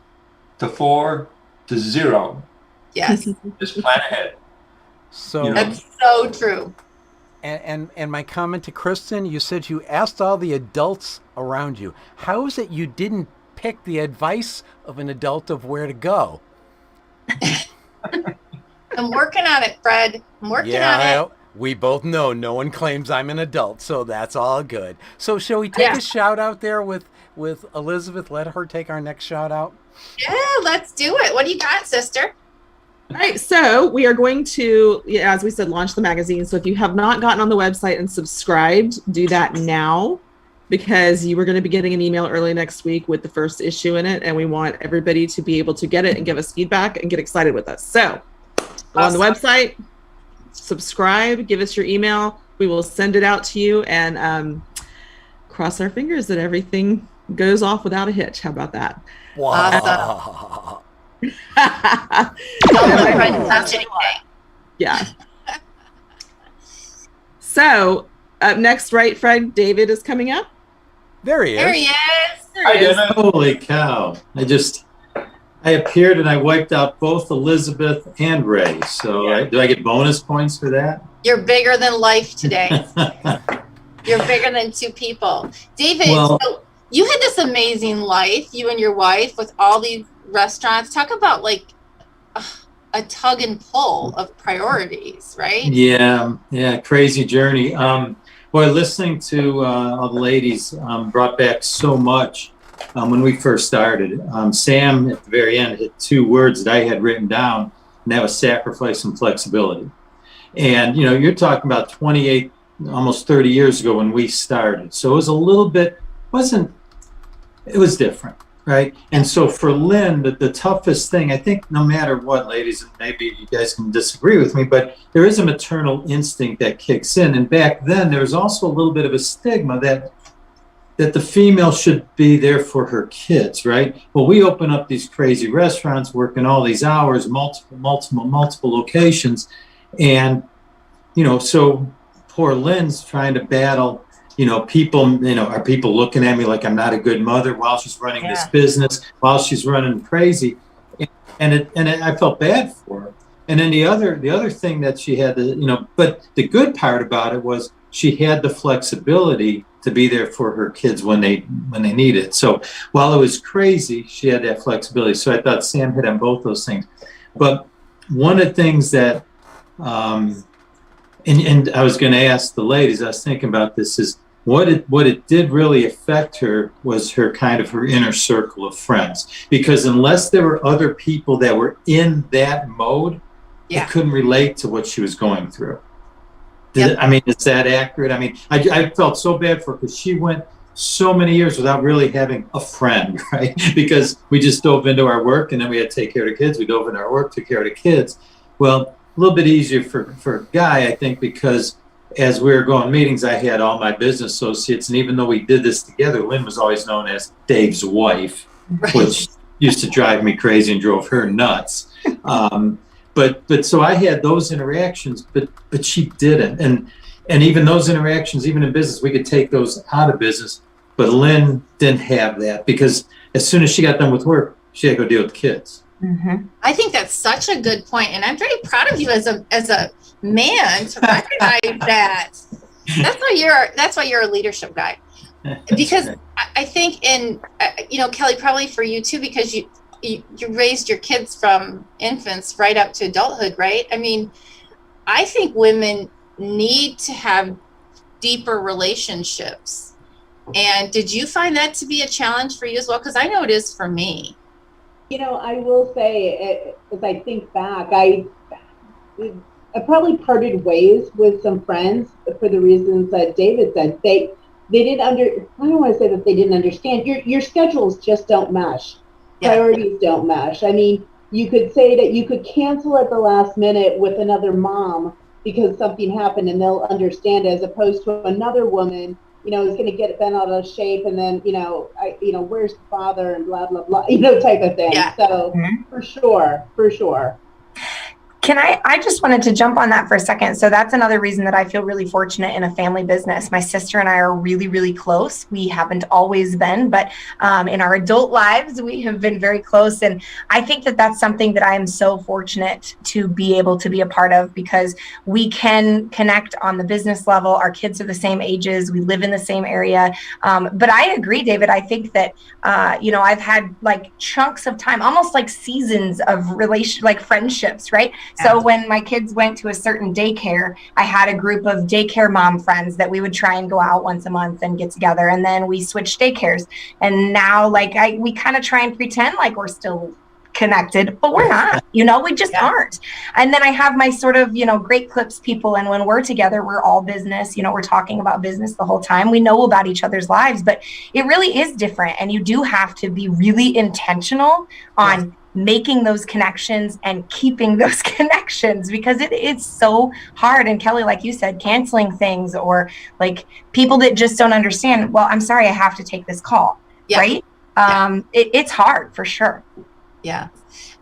to 4 to 0. Yes. Just plan ahead. So that's so true. And my comment to Kristin, you said you asked all the adults around you. How is it you didn't pick the advice of an adult of where to go? I'm working on it, Fred. I'm working on it. We both know no one claims I'm an adult, so that's all good. So shall we take a shout out there with Elizabeth? Let her take our next shout out. Yeah, let's do it. What do you got, sister? All right, so we are going to, as we said, launch the magazine. So if you have not gotten on the website and subscribed, do that now because you were going to be getting an email early next week with the first issue in it, and we want everybody to be able to get it and give us feedback and get excited with us. So go on the website, subscribe, give us your email. We will send it out to you and cross our fingers that everything goes off without a hitch. How about that? Wow. Don't let my friend touch anything. Yeah. So up next, right, Fred? David is coming up. There he is. There he is. Hi, David. Holy cow. I appeared and I wiped out both Elizabeth and Ray. So do I get bonus points for that? You're bigger than life today. You're bigger than 2 people. David, so you had this amazing life, you and your wife, with all these restaurants. Talk about like a tug and pull of priorities, right? Yeah, crazy journey. Boy, listening to all the ladies brought back so much. When we first started, Sam at the very end hit 2 words that I had written down, and that was sacrifice and flexibility. And, you know, you're talking about 28, almost 30 years ago when we started. So it was a little bit, it was different, right? And so for Lynn, the toughest thing, I think no matter what, ladies, and maybe you guys can disagree with me, but there is a maternal instinct that kicks in. And back then, there was also a little bit of a stigma that the female should be there for her kids, right? Well, we open up these crazy restaurants, working all these hours, multiple locations. And, you know, so poor Lynn's trying to battle, you know, people, you know, are people looking at me like I'm not a good mother while she's running this business, while she's running crazy. And I felt bad for her. And then the other thing that she had to, you know, but the good part about it was she had the flexibility to be there for her kids when they need it. So while it was crazy, she had that flexibility. So I thought Sam hit on both those things. But one of the things that, and I was going to ask the ladies, I was thinking about this, is what it did really affect her was her inner circle of friends. Because unless there were other people that were in that mode, they couldn't relate to what she was going through. I mean, is that accurate? I mean, I felt so bad for her because she went so many years without really having a friend, right? Because we just dove into our work and then we had to take care of the kids. We dove into our work, took care of the kids. Well, a little bit easier for a guy, I think, because as we were going meetings, I had all my business associates. And even though we did this together, Lynn was always known as Dave's wife, which used to drive me crazy and drove her nuts. But so I had those interactions, but she didn't. And even those interactions, even in business, we could take those out of business. But Lynn didn't have that, because as soon as she got done with work, she had to go deal with the kids. Mm-hmm. I think that's such a good point, and I'm very proud of you as a man to recognize that. That's why you're a leadership guy, because I think Kelly, probably for you too, because you raised your kids from infants right up to adulthood, right? I mean, I think women need to have deeper relationships. And did you find that to be a challenge for you as well? Because I know it is for me. I will say, as I think back, I probably parted ways with some friends for the reasons that David said. They didn't I don't want to say that they didn't understand. Your schedules just don't mesh. Yeah. Priorities don't mesh. I mean, you could say that you could cancel at the last minute with another mom because something happened, and they'll understand, as opposed to another woman, is going to get bent out of shape, and then, where's the father, and blah, blah, blah, type of thing. Yeah. So for sure. I just wanted to jump on that for a second. So that's another reason that I feel really fortunate in a family business. My sister and I are really, really close. We haven't always been, but in our adult lives, we have been very close. And I think that that's something that I am so fortunate to be able to be a part of, because we can connect on the business level. Our kids are the same ages. We live in the same area. But I agree, David. I think that, I've had like chunks of time, almost like seasons of friendships, right? So when my kids went to a certain daycare, I had a group of daycare mom friends that we would try and go out once a month and get together. And then we switched daycares. And now we kind of try and pretend like we're still connected, but we're not, we just aren't. And then I have my sort of, great Clips people. And when we're together, we're all business, we're talking about business the whole time. We know about each other's lives, but it really is different. And you do have to be really intentional on making those connections and keeping those connections, because it is so hard. And Kelly, like you said, canceling things, or like people that just don't understand, well, I'm sorry, I have to take this call, right? It's hard for sure. Yeah.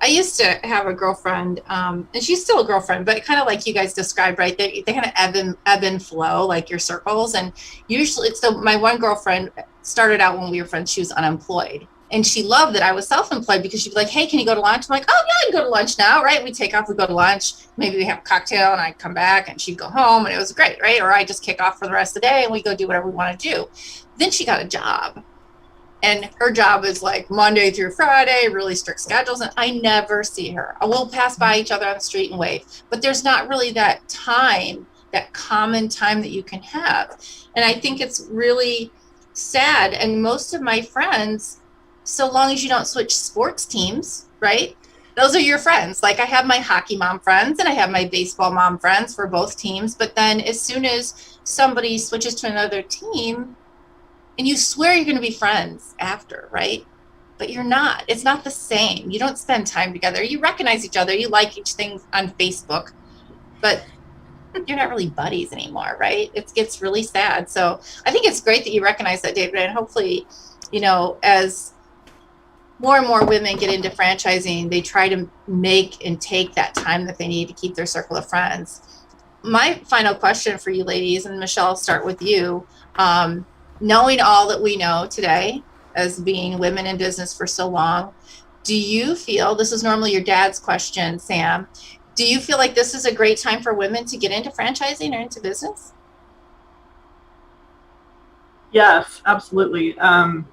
I used to have a girlfriend, and she's still a girlfriend, but kind of like you guys described, right? They kind of ebb and flow, like your circles. And usually, so my one girlfriend started out when we were friends, she was unemployed. And she loved that I was self-employed, because she'd be like, hey, can you go to lunch? I'm like, oh, yeah, I can go to lunch now, right? We take off, we go to lunch. Maybe we have a cocktail, and I'd come back, and she'd go home, and it was great, right? Or I just kick off for the rest of the day, and we go do whatever we want to do. Then she got a job. And her job is like Monday through Friday, really strict schedules, and I never see her. I will pass by each other on the street and wave, but there's not really that time, that common time that you can have. And I think it's really sad. And most of my friends, so long as you don't switch sports teams, right? Those are your friends. Like I have my hockey mom friends and I have my baseball mom friends for both teams. But then as soon as somebody switches to another team, and you swear you're going to be friends after, right? But you're not. It's not the same. You don't spend time together. You recognize each other. You like each thing on Facebook, but you're not really buddies anymore, right? It gets really sad. So I think it's great that you recognize that, David, and hopefully, as more and more women get into franchising, they try to make and take that time that they need to keep their circle of friends. My final question for you ladies, and Michele, I'll start with you. Knowing all that we know today as being women in business for so long, do you feel, this is normally your dad's question, Sam, do you feel like this is a great time for women to get into franchising or into business? Yes, absolutely. I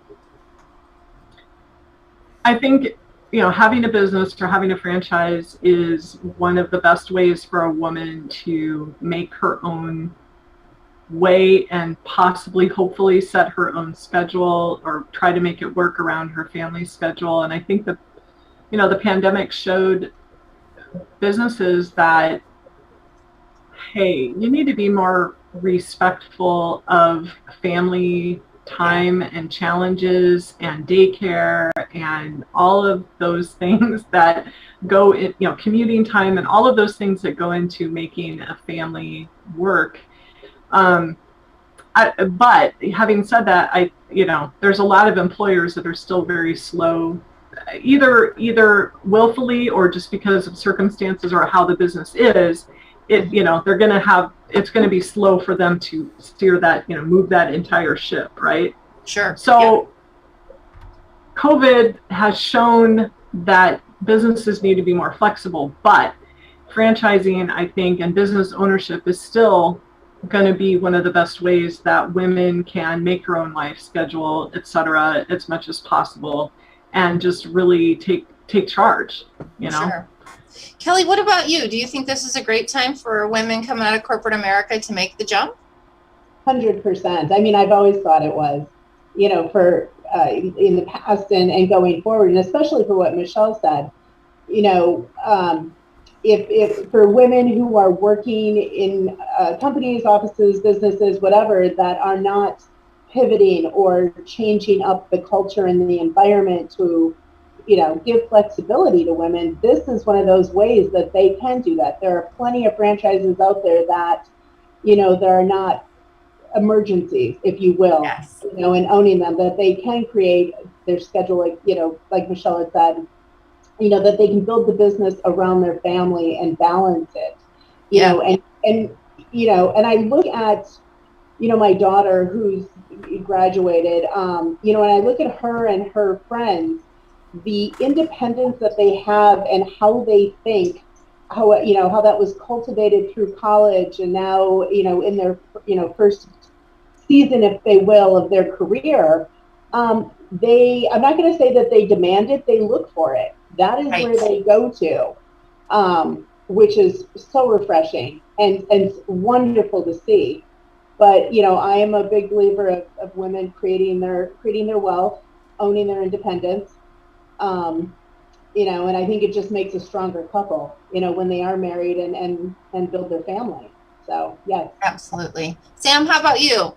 think, having a business or having a franchise is one of the best ways for a woman to make her own way and possibly, hopefully, set her own schedule or try to make it work around her family's schedule. And I think that, the pandemic showed businesses that, hey, you need to be more respectful of family time and challenges and daycare and all of those things that go in, commuting time and all of those things that go into making a family work. But having said that, there's a lot of employers that are still very slow either willfully or just because of circumstances or how the business is, it's going to be slow for them to steer that, move that entire ship, right? Sure. So COVID has shown that businesses need to be more flexible, but franchising, I think, and business ownership is still going to be one of the best ways that women can make their own life schedule, etc., as much as possible, and just really take charge, Sure. Kelly, what about you? Do you think this is a great time for women coming out of corporate America to make the jump? 100%. I mean, I've always thought it was, for in the past and going forward, and especially for what Michele said, if for women who are working in companies, offices, businesses, whatever, that are not pivoting or changing up the culture and the environment to, give flexibility to women, this is one of those ways that they can do that. There are plenty of franchises out there that, there are not emergencies, if you will, yes. And owning them, that they can create their schedule, like Michele had said, that they can build the business around their family and balance it, and I look at, my daughter who's graduated, and I look at her and her friends, the independence that they have and how they think, how that was cultivated through college, and now, in their, first season, if they will, of their career, I'm not going to say that they demand it, they look for it. That is right. Where they go to, which is so refreshing and wonderful to see. But, I am a big believer of women creating their wealth, owning their independence, and I think it just makes a stronger couple, when they are married and build their family. So, yes. Absolutely. Sam, how about you?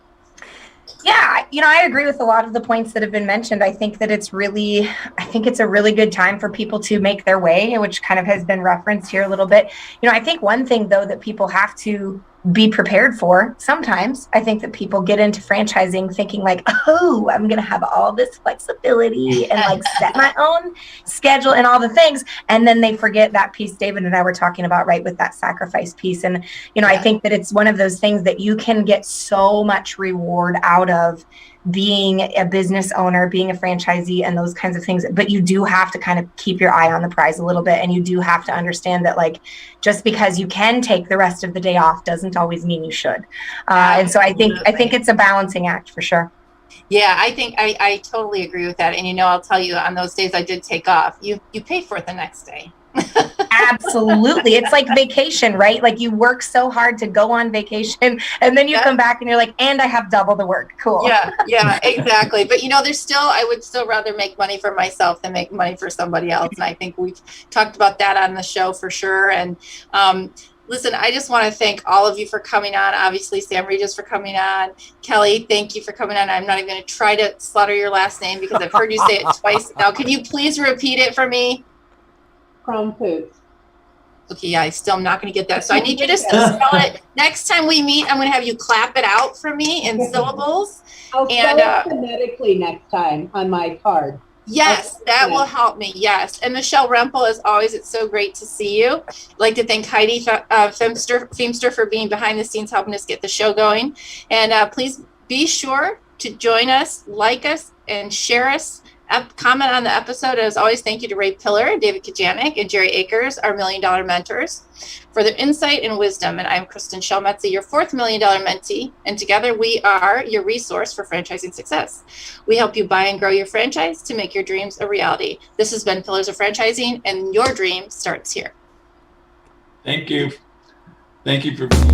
Yeah, I agree with a lot of the points that have been mentioned. I think it's a really good time for people to make their way, which kind of has been referenced here a little bit. I think one thing, though, that people have to be prepared for, sometimes I think that people get into franchising thinking like, oh, I'm going to have all this flexibility and like set my own schedule and all the things. And then they forget that piece David and I were talking about, right, with that sacrifice piece. And, I think that it's one of those things that you can get so much reward out of being a business owner, being a franchisee, and those kinds of things. But you do have to kind of keep your eye on the prize a little bit. And you do have to understand that, like, just because you can take the rest of the day off doesn't always mean you should. And so I think it's a balancing act for sure. Yeah, I think I totally agree with that. And, I'll tell you, on those days I did take off, you pay for it the next day. Absolutely. It's like vacation, right? Like you work so hard to go on vacation and then you come back and you're like, and I have double the work. Cool. Yeah, exactly. But I would still rather make money for myself than make money for somebody else. And I think we've talked about that on the show for sure. And listen, I just want to thank all of you for coming on. Obviously, Sam Reges for coming on. Kelly, thank you for coming on. I'm not even going to try to slaughter your last name because I've heard you say it twice now. Can you please repeat it for me? Crompvoets. Okay, yeah, I'm not going to get that. So I need you to spell it. Next time we meet, I'm going to have you clap it out for me in syllables. I'll spell it phonetically next time on my card. Yes, that will help me. Yes. And Michele Rempel, as always, it's so great to see you. I'd like to thank Heidi Feemster for being behind the scenes, helping us get the show going. And please be sure to join us, like us, and share us. Comment on the episode. As always, thank you to Ray Pillar, David Kajanik, and Jerry Akers, our $1 Million mentors, for their insight and wisdom. And I'm Kristin Selmeczy, your fourth $1 Million mentee. And together we are your resource for franchising success. We help you buy and grow your franchise to make your dreams a reality. This has been Pillars of Franchising, and your dream starts here. Thank you. Thank you for being